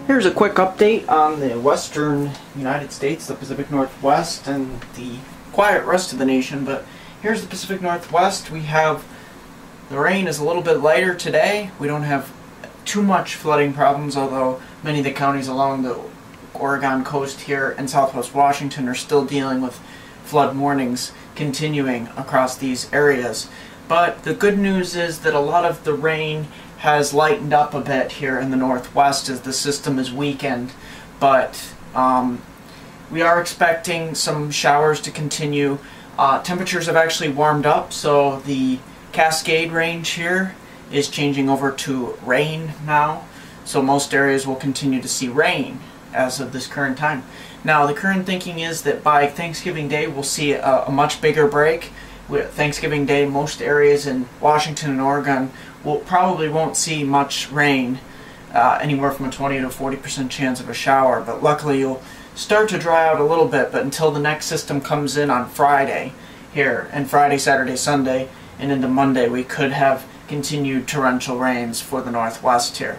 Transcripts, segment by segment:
Here's a quick update on the western United States, the Pacific Northwest, and the quiet rest of the nation. But here's the Pacific Northwest. We have the rain is a little bit lighter today. We don't have too much flooding problems, although many of the counties along the Oregon coast here and southwest Washington are still dealing with flood warnings continuing across these areas. But the good news is that a lot of the rain has lightened up a bit here in the northwest as the system is weakened, but we are expecting some showers to continue. Temperatures have actually warmed up, so the Cascade range here is changing over to rain now, so most areas will continue to see rain as of this current time. Now the current thinking is that by Thanksgiving Day we'll see a much bigger break. With Thanksgiving Day, most areas in Washington and Oregon probably won't see much rain, anywhere from a 20 to 40% chance of a shower, but luckily you'll start to dry out a little bit. But until the next system comes in on Friday here, and Friday, Saturday, Sunday, and into Monday, we could have continued torrential rains for the northwest here.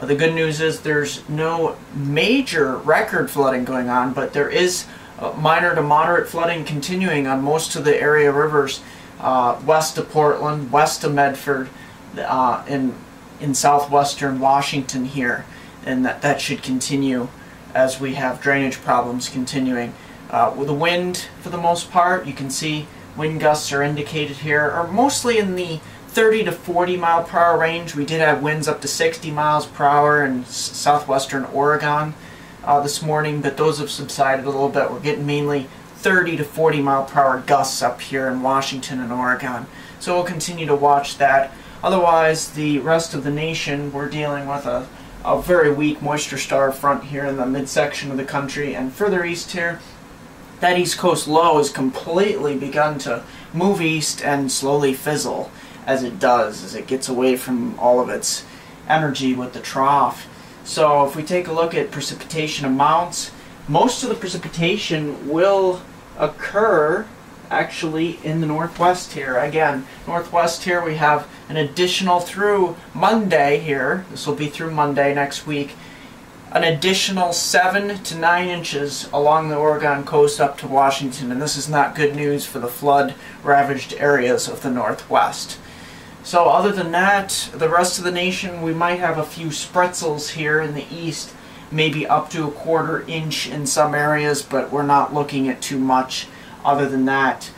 The good news is there's no major record flooding going on, but there is minor to moderate flooding continuing on most of the area rivers west of Portland, west of Medford, in southwestern Washington here, and that should continue as we have drainage problems continuing. With the wind, for the most part, you can see wind gusts are indicated here, are mostly in the 30 to 40 mile per hour range. We did have winds up to 60 miles per hour in southwestern Oregon this morning, but those have subsided a little bit. We're getting mainly 30 to 40 mile per hour gusts up here in Washington and Oregon. So we'll continue to watch that. Otherwise, the rest of the nation, we're dealing with a very weak moisture star front here in the midsection of the country, and further east here, that east coast low has completely begun to move east and slowly fizzle as it does, as it gets away from all of its energy with the trough. So if we take a look at precipitation amounts, most of the precipitation will occur actually in the northwest here. Again, northwest here we have an additional through Monday here, this will be through Monday next week, an additional 7 to 9 inches along the Oregon coast up to Washington, and this is not good news for the flood ravaged areas of the northwest. So other than that, the rest of the nation, we might have a few spretzels here in the east, maybe up to a 1/4 inch in some areas, but we're not looking at too much other than that.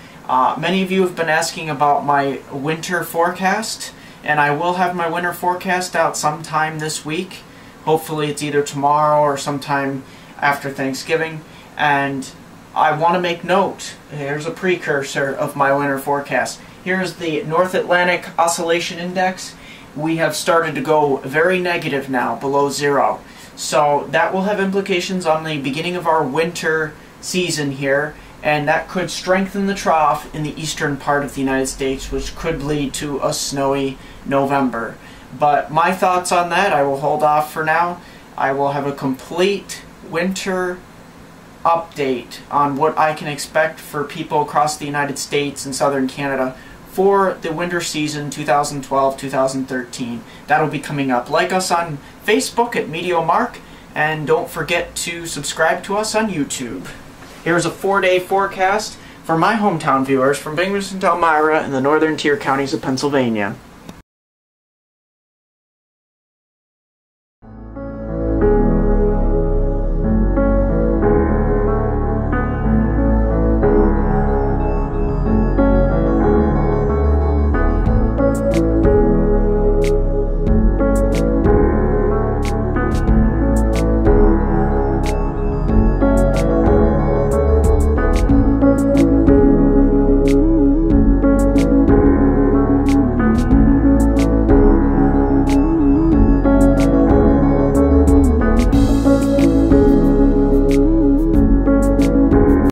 Many of you have been asking about my winter forecast, and I will have my winter forecast out sometime this week. Hopefully it's either tomorrow or sometime after Thanksgiving. And I want to make note, here's a precursor of my winter forecast. Here's the North Atlantic Oscillation Index. We have started to go very negative now, below zero. So that will have implications on the beginning of our winter season here, and that could strengthen the trough in the eastern part of the United States, which could lead to a snowy November. But my thoughts on that, I will hold off for now. I will have a complete winter update on what I can expect for people across the United States and southern Canada for the winter season 2012-2013. That'll be coming up. Like us on Facebook at MeteoMark, and don't forget to subscribe to us on YouTube. Here's a 4-day forecast for my hometown viewers from Binghamton to Elmira in the northern tier counties of Pennsylvania.